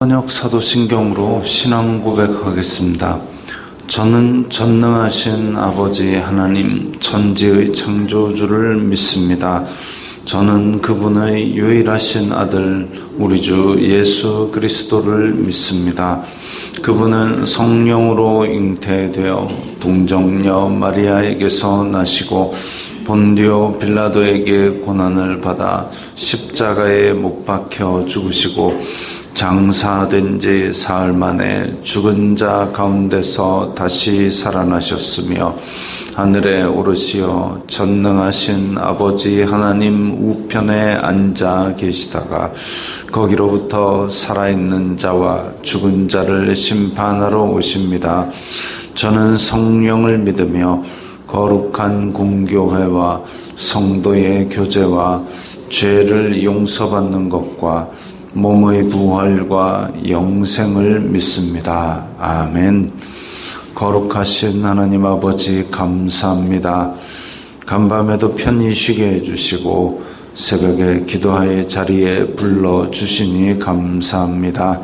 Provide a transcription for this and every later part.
번역 사도신경으로 신앙 고백하겠습니다. 저는 전능하신 아버지 하나님 천지의 창조주를 믿습니다. 저는 그분의 유일하신 아들 우리 주 예수 그리스도를 믿습니다. 그분은 성령으로 잉태되어 동정녀 마리아에게서 나시고 본디오 빌라도에게 고난을 받아 십자가에 못 박혀 죽으시고 장사된 지 사흘 만에 죽은 자 가운데서 다시 살아나셨으며 하늘에 오르시어 전능하신 아버지 하나님 우편에 앉아 계시다가 거기로부터 살아있는 자와 죽은 자를 심판하러 오십니다. 저는 성령을 믿으며 거룩한 공교회와 성도의 교제와 죄를 용서받는 것과 몸의 부활과 영생을 믿습니다. 아멘. 거룩하신 하나님 아버지 감사합니다. 간밤에도 편히 쉬게 해주시고 새벽에 기도의 자리에 불러주시니 감사합니다.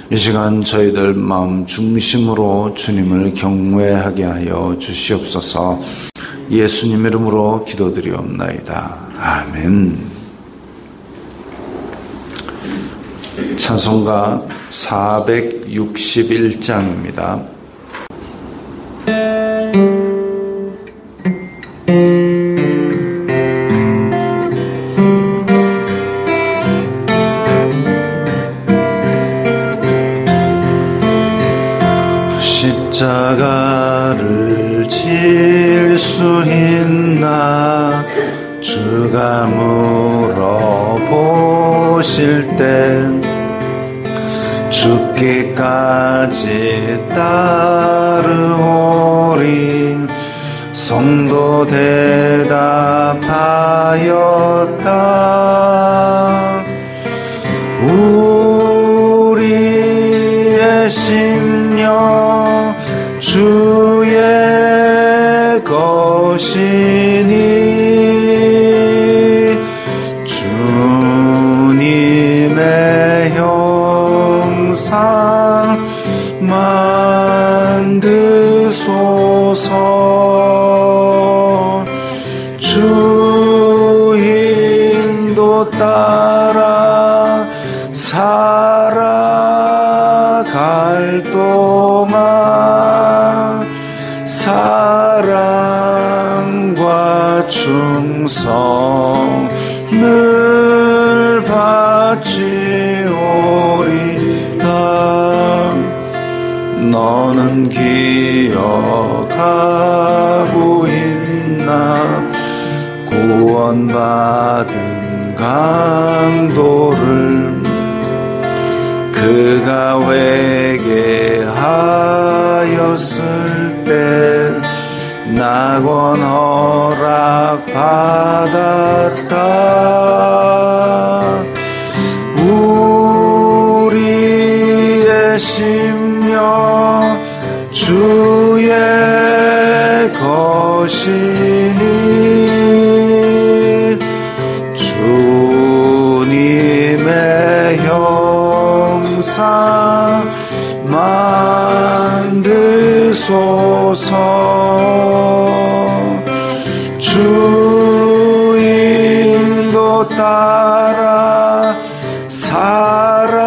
이 시간 저희들 마음 중심으로 주님을 경외하게 하여 주시옵소서. 예수님 이름으로 기도드리옵나이다. 아멘. 찬송가 461장입니다. 십자가를 질 수 있나 주가 물어보실 때 죽기까지 따르오리 성도 대답하였다. 우리의 심령 주의 것이니 주님의 형상 만드소서. 주 인도 따라 살아갈 동안 사랑과 충성을 바치오리다. 너는 기억하고 있나 구원받은 강도를 그가 회개하였을 때 낙원 허락받았다. 우리의 심령 주의 것이니 주님의 형상 만드소서. 주 인도 따라 살아갈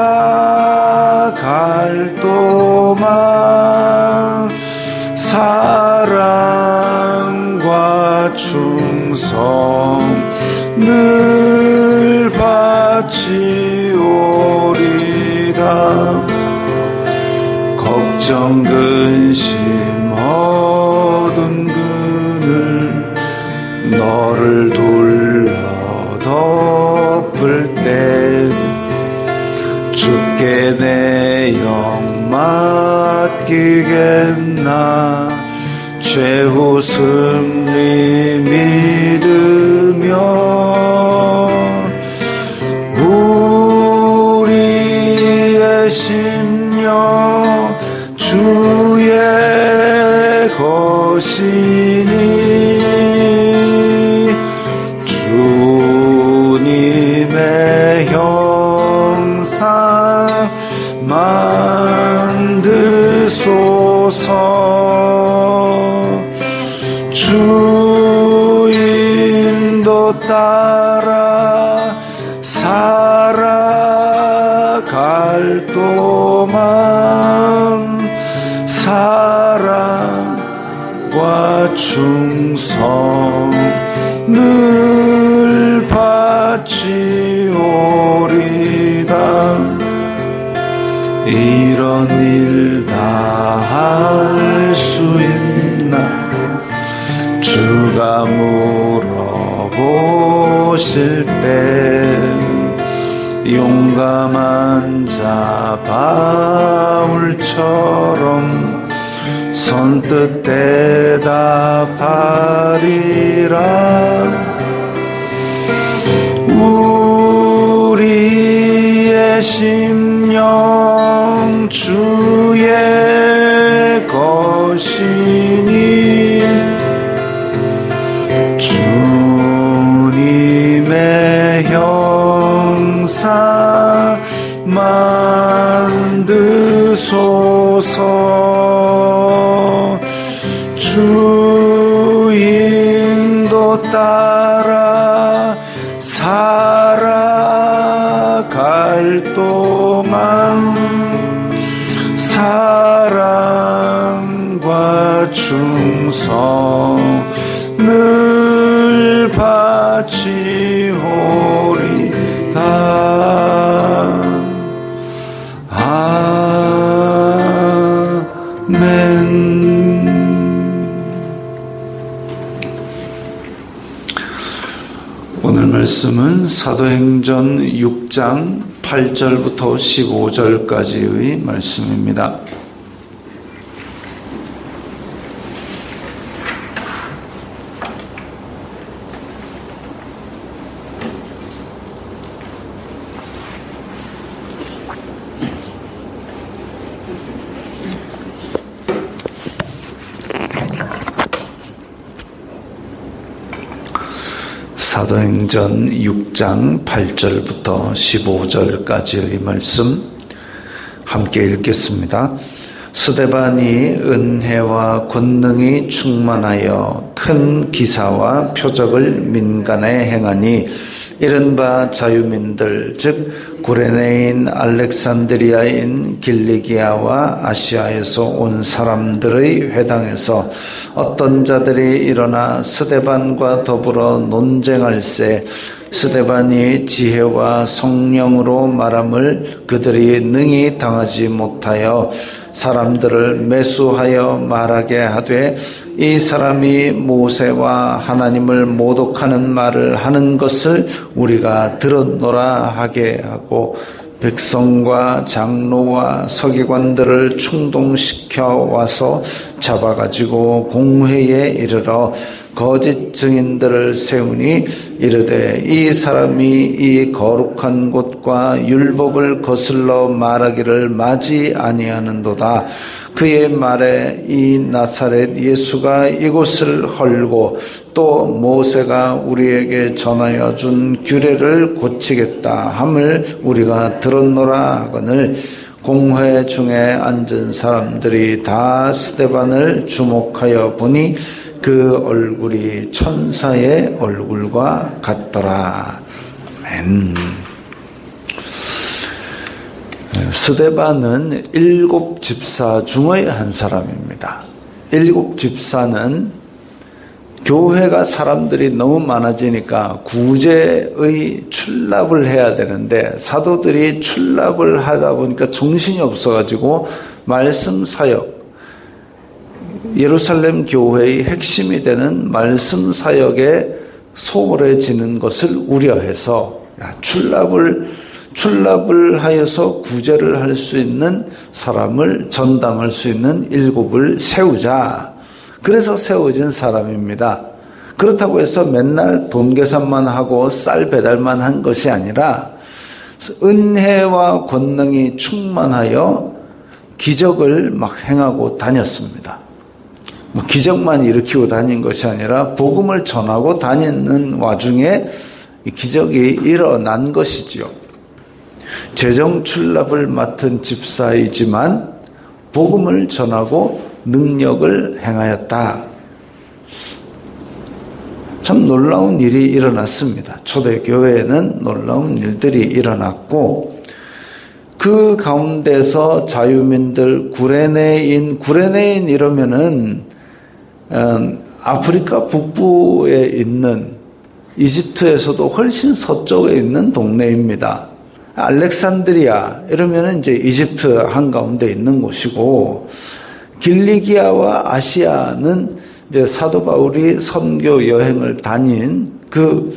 동안 사랑과 충성을 바치오리다. 걱정 근심 어두운 그늘 너를 둘러 덮을 때 주께 내 영 맡기겠나. 최후 승리 믿으며 우리의 심령 주의 것이니 주님의 형상 인도 따라 살아갈 동안 사랑과 충성을 바치오리다. 이런 일 다 할 수 있나? 주가 물어보실 때 용감한 자 바울처럼 선뜻 대답하리라. 우리의 심령 주의 것이니 주님의 형상 만드소서. 주 인도 따라 살아갈 동안 사랑과 충성을 바치오리다. 아멘. 오늘 말씀은 사도행전 6장 8절부터 15절까지의 말씀입니다. 사도행전 6장 8절부터 15절까지의 말씀 함께 읽겠습니다. 스데반이 은혜와 권능이 충만하여 큰 기사와 표적을 민간에 행하니 이른바 자유민들 즉 구레네인 알렉산드리아인 길리기아와 아시아에서 온 사람들의 회당에서 어떤 자들이 일어나 스데반과 더불어 논쟁할세 스데반이 지혜와 성령으로 말함을 그들이 능히 당하지 못하여 사람들을 매수하여 말하게 하되 이 사람이 모세와 하나님을 모독하는 말을 하는 것을 우리가 들었노라 하게 하고 백성과 장로와 서기관들을 충동시켜 와서 잡아가지고 공회에 이르러 거짓 증인들을 세우니 이르되 이 사람이 이 거룩한 곳과 율법을 거슬러 말하기를 마지 아니하는도다. 그의 말에 이 나사렛 예수가 이곳을 헐고 또 모세가 우리에게 전하여 준 규례를 고치겠다 함을 우리가 들었노라 하거늘 공회 중에 앉은 사람들이 다 스데반을 주목하여 보니 그 얼굴이 천사의 얼굴과 같더라. 아멘. 스데반은 7 집사 중의 한 사람입니다. 7 집사는 교회가 사람들이 너무 많아지니까 구제의 출납을 해야 되는데 사도들이 출납을 하다 보니까 정신이 없어가지고 말씀 사역, 예루살렘 교회의 핵심이 되는 말씀 사역에 소홀해지는 것을 우려해서 출납을 하여서 구제를 할 수 있는 사람을 전담할 수 있는 7을 세우자. 그래서 세워진 사람입니다. 그렇다고 해서 맨날 돈 계산만 하고 쌀 배달만 한 것이 아니라 은혜와 권능이 충만하여 기적을 막 행하고 다녔습니다. 기적만 일으키고 다닌 것이 아니라 복음을 전하고 다니는 와중에 기적이 일어난 것이지요. 재정 출납을 맡은 집사이지만 복음을 전하고 능력을 행하였다. 참 놀라운 일이 일어났습니다. 초대교회에는 놀라운 일들이 일어났고 그 가운데서 자유민들 구레네인 이러면은 아프리카 북부에 있는 이집트에서도 훨씬 서쪽에 있는 동네입니다. 알렉산드리아 이러면은 이제 이집트 한가운데 있는 곳이고 길리기아와 아시아는 이제 사도 바울이 선교 여행을 다닌 그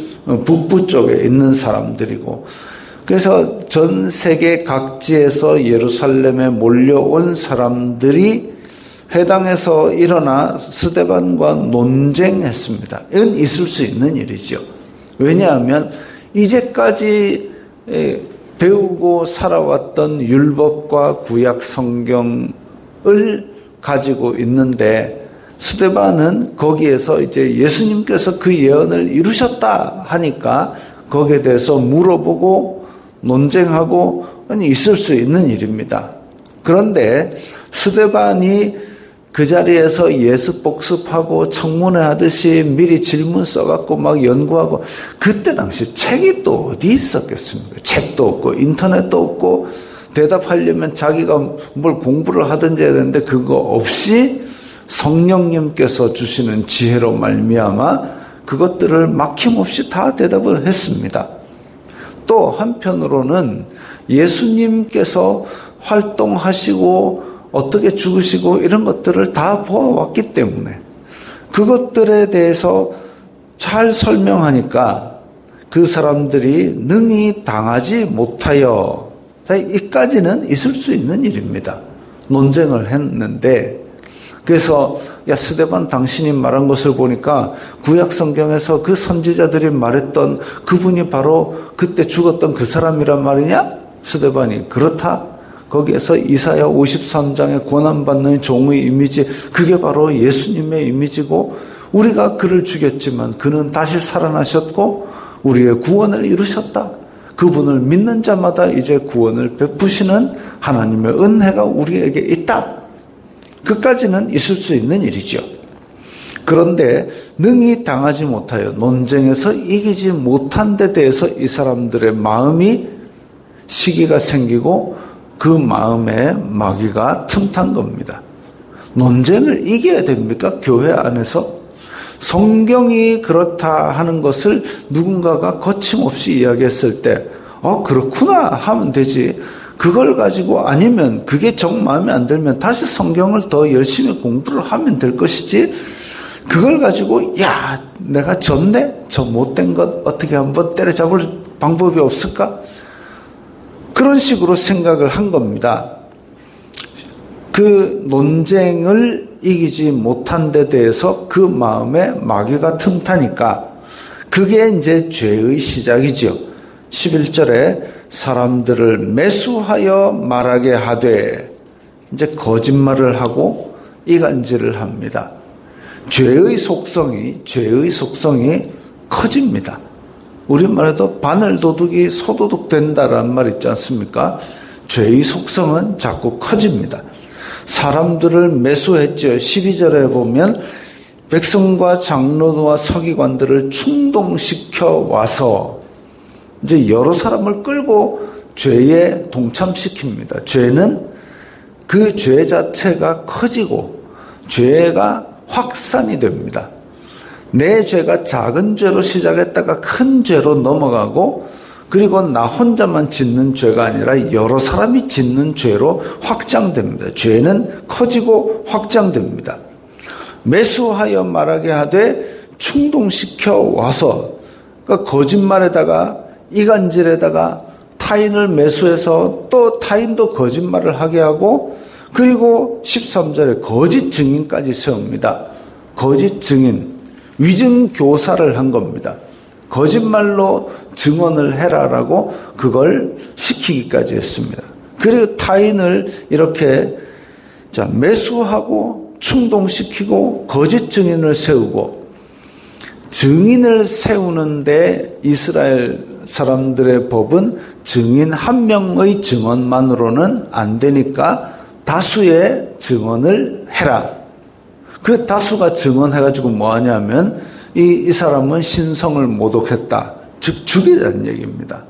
북부 쪽에 있는 사람들이고 그래서 전 세계 각지에서 예루살렘에 몰려온 사람들이 회당에서 일어나 스데반과 논쟁했습니다. 이건 있을 수 있는 일이죠. 왜냐하면 이제까지 배우고 살아왔던 율법과 구약 성경을 가지고 있는데 스데반은 거기에서 이제 예수님께서 그 예언을 이루셨다 하니까 거기에 대해서 물어보고 논쟁하고 있을 수 있는 일입니다. 그런데 스데반이 그 자리에서 예습 복습하고 청문회 하듯이 미리 질문 써갖고 막 연구하고 그때 당시 책이 또 어디 있었겠습니까? 책도 없고 인터넷도 없고 대답하려면 자기가 뭘 공부를 하든지 해야 되는데 그거 없이 성령님께서 주시는 지혜로 말미암아 그것들을 막힘없이 다 대답을 했습니다. 또 한편으로는 예수님께서 활동하시고 어떻게 죽으시고 이런 것들을 다 보아왔기 때문에 그것들에 대해서 잘 설명하니까 그 사람들이 능히 당하지 못하여 이까지는 있을 수 있는 일입니다. 논쟁을 했는데 그래서 야 스데반 당신이 말한 것을 보니까 구약 성경에서 그 선지자들이 말했던 그분이 바로 그때 죽었던 그 사람이란 말이냐? 스데반이 그렇다. 거기에서 이사야 53장에 고난받는 종의 이미지 그게 바로 예수님의 이미지고 우리가 그를 죽였지만 그는 다시 살아나셨고 우리의 구원을 이루셨다. 그분을 믿는 자마다 이제 구원을 베푸시는 하나님의 은혜가 우리에게 있다. 그까지는 있을 수 있는 일이죠. 그런데 능히 당하지 못하여 논쟁에서 이기지 못한 데 대해서 이 사람들의 마음이 시기가 생기고 그 마음에 마귀가 틈탄 겁니다. 논쟁을 이겨야 됩니까? 교회 안에서? 성경이 그렇다 하는 것을 누군가가 거침없이 이야기했을 때 그렇구나 하면 되지. 그걸 가지고 아니면 그게 정 마음에 안 들면 다시 성경을 더 열심히 공부를 하면 될 것이지 그걸 가지고 야 내가 졌네? 저 못된 것 어떻게 한번 때려잡을 방법이 없을까? 그런 식으로 생각을 한 겁니다. 그 논쟁을 이기지 못한 데 대해서 그 마음에 마귀가 틈타니까 그게 이제 죄의 시작이죠. 11절에 사람들을 매수하여 말하게 하되 이제 거짓말을 하고 이간질을 합니다. 죄의 속성이 커집니다. 우리말에도 바늘도둑이 소도둑 된다라는 말 있지 않습니까? 죄의 속성은 자꾸 커집니다. 사람들을 매수했죠. 12절에 보면 백성과 장로와 서기관들을 충동시켜 와서 이제 여러 사람을 끌고 죄에 동참시킵니다. 죄는 그 죄 자체가 커지고 죄가 확산이 됩니다. 내 죄가 작은 죄로 시작했다가 큰 죄로 넘어가고 그리고 나 혼자만 짓는 죄가 아니라 여러 사람이 짓는 죄로 확장됩니다. 죄는 커지고 확장됩니다. 매수하여 말하게 하되 충동시켜 와서 그러니까 거짓말에다가 이간질에다가 타인을 매수해서 또 타인도 거짓말을 하게 하고 그리고 13절에 거짓 증인까지 세웁니다. 거짓 증인, 위증 교사를 한 겁니다. 거짓말로 증언을 해라라고 그걸 시키기까지 했습니다. 그리고 타인을 이렇게 매수하고 충동시키고 거짓 증인을 세우고 증인을 세우는데 이스라엘 사람들의 법은 증인 한 명의 증언만으로는 안 되니까 다수의 증언을 해라. 그 다수가 증언해가지고 뭐 하냐면 이 사람은 신성을 모독했다. 즉 죽이라는 얘기입니다.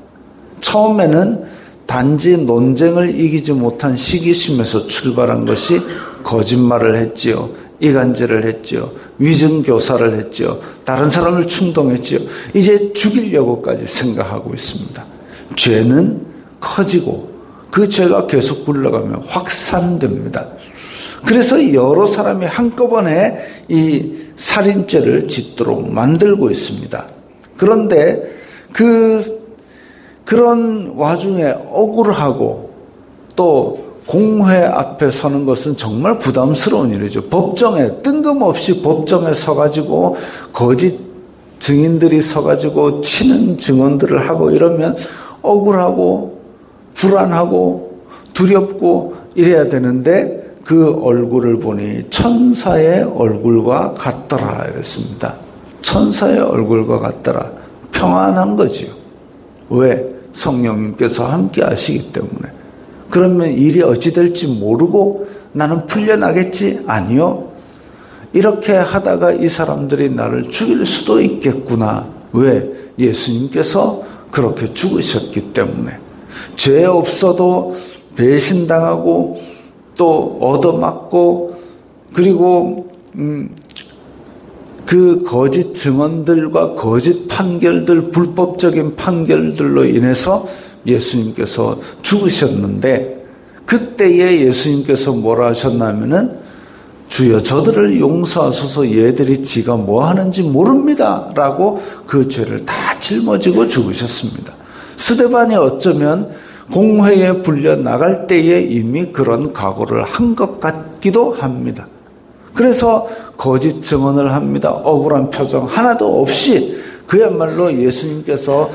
처음에는 단지 논쟁을 이기지 못한 시기심에서 출발한 것이 거짓말을 했지요. 이간질을 했지요. 위증교사를 했지요. 다른 사람을 충동했지요. 이제 죽이려고까지 생각하고 있습니다. 죄는 커지고 그 죄가 계속 굴러가면 확산됩니다. 그래서 여러 사람이 한꺼번에 이 살인죄를 짓도록 만들고 있습니다. 그런데 그런 와중에 억울하고 또 공회 앞에 서는 것은 정말 부담스러운 일이죠. 법정에 뜬금없이 법정에 서가지고 거짓 증인들이 서가지고 치는 증언들을 하고 이러면 억울하고 불안하고 두렵고 이래야 되는데 그 얼굴을 보니 천사의 얼굴과 같더라 이랬습니다. 천사의 얼굴과 같더라. 평안한 거지요. 왜? 성령님께서 함께 하시기 때문에. 그러면 일이 어찌 될지 모르고 나는 풀려나겠지? 아니요. 이렇게 하다가 이 사람들이 나를 죽일 수도 있겠구나. 왜? 예수님께서 그렇게 죽으셨기 때문에. 죄 없어도 배신당하고 또 얻어맞고 그리고 그 거짓 증언들과 거짓 판결들, 불법적인 판결들로 인해서 예수님께서 죽으셨는데 그때에 예수님께서 뭐라 하셨냐면은 주여 저들을 용서하소서 얘들이 지가 뭐 하는지 모릅니다 라고 그 죄를 다 짊어지고 죽으셨습니다. 스데반이 어쩌면 공회에 불려 나갈 때에 이미 그런 각오를 한 것 같기도 합니다. 그래서 거짓 증언을 합니다. 억울한 표정 하나도 없이 그야말로 예수님께서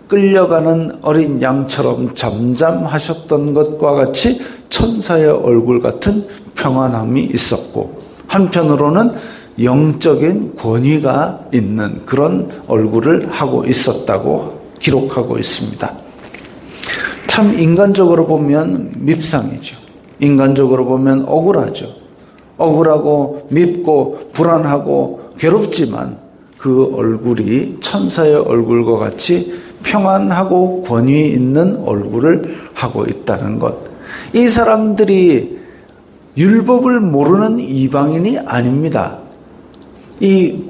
끌려가는 어린 양처럼 잠잠하셨던 것과 같이 천사의 얼굴 같은 평안함이 있었고 한편으로는 영적인 권위가 있는 그런 얼굴을 하고 있었다고 기록하고 있습니다. 참 인간적으로 보면 밉상이죠. 인간적으로 보면 억울하죠. 억울하고 밉고 불안하고 괴롭지만 그 얼굴이 천사의 얼굴과 같이 평안하고 권위 있는 얼굴을 하고 있다는 것. 이 사람들이 율법을 모르는 이방인이 아닙니다. 이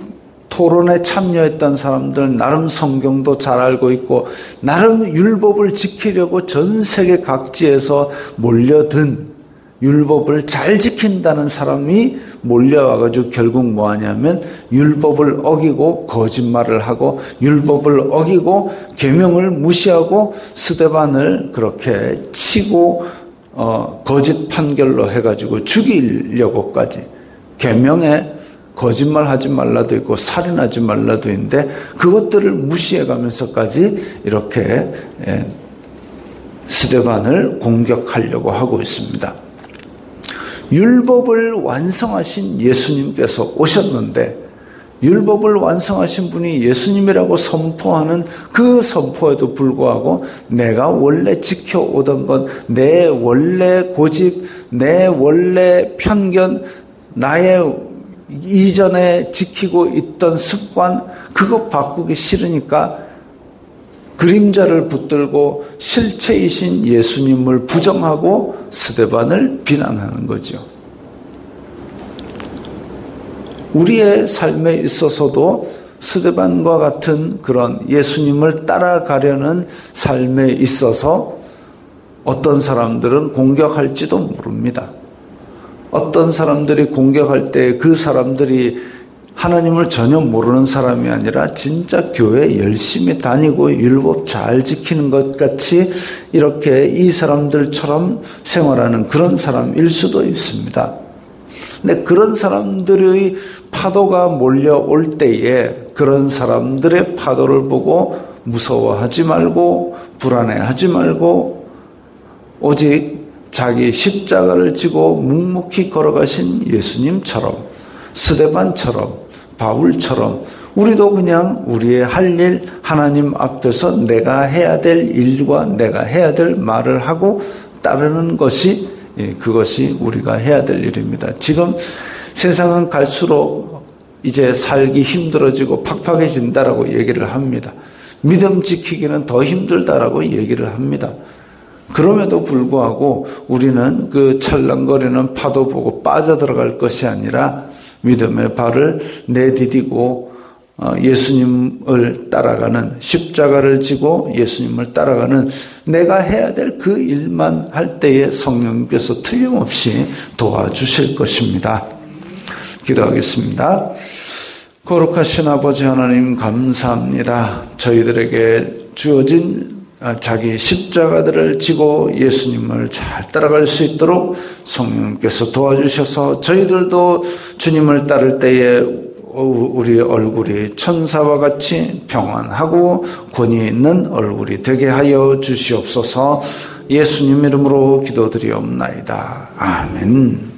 토론에 참여했던 사람들 나름 성경도 잘 알고 있고 나름 율법을 지키려고 전 세계 각지에서 몰려든 율법을 잘 지킨다는 사람이 몰려와가지고 결국 뭐 하냐면 율법을 어기고 거짓말을 하고 율법을 어기고 계명을 무시하고 스데반을 그렇게 치고 거짓 판결로 해가지고 죽이려고까지 계명에 거짓말하지 말라도 있고 살인하지 말라도 있는데 그것들을 무시해가면서까지 이렇게 스데반을 공격하려고 하고 있습니다. 율법을 완성하신 예수님께서 오셨는데 율법을 완성하신 분이 예수님이라고 선포하는 그 선포에도 불구하고 내가 원래 지켜오던 것, 내 원래 고집, 내 원래 편견, 나의 이전에 지키고 있던 습관 그거 바꾸기 싫으니까 그림자를 붙들고 실체이신 예수님을 부정하고 스데반을 비난하는 거죠. 우리의 삶에 있어서도 스데반과 같은 그런 예수님을 따라가려는 삶에 있어서 어떤 사람들은 공격할지도 모릅니다. 어떤 사람들이 공격할 때 그 사람들이 하나님을 전혀 모르는 사람이 아니라 진짜 교회 열심히 다니고 율법 잘 지키는 것 같이 이렇게 이 사람들처럼 생활하는 그런 사람일 수도 있습니다. 근데 그런 사람들의 파도가 몰려올 때에 그런 사람들의 파도를 보고 무서워하지 말고 불안해하지 말고 오직 자기 십자가를 지고 묵묵히 걸어가신 예수님처럼 스데반처럼 바울처럼 우리도 그냥 우리의 할 일 하나님 앞에서 내가 해야 될 일과 내가 해야 될 말을 하고 따르는 것이 그것이 우리가 해야 될 일입니다. 지금 세상은 갈수록 이제 살기 힘들어지고 팍팍해진다라고 얘기를 합니다. 믿음 지키기는 더 힘들다라고 얘기를 합니다. 그럼에도 불구하고 우리는 그 찰랑거리는 파도 보고 빠져들어갈 것이 아니라 믿음의 발을 내디디고 예수님을 따라가는, 십자가를 지고 예수님을 따라가는 내가 해야 될 그 일만 할 때에 성령님께서 틀림없이 도와주실 것입니다. 기도하겠습니다. 거룩하신 아버지 하나님, 감사합니다. 저희들에게 주어진 자기 십자가들을 지고 예수님을 잘 따라갈 수 있도록 성령님께서 도와주셔서 저희들도 주님을 따를 때에 우리 얼굴이 천사와 같이 평안하고 권위 있는 얼굴이 되게 하여 주시옵소서. 예수님 이름으로 기도드리옵나이다. 아멘.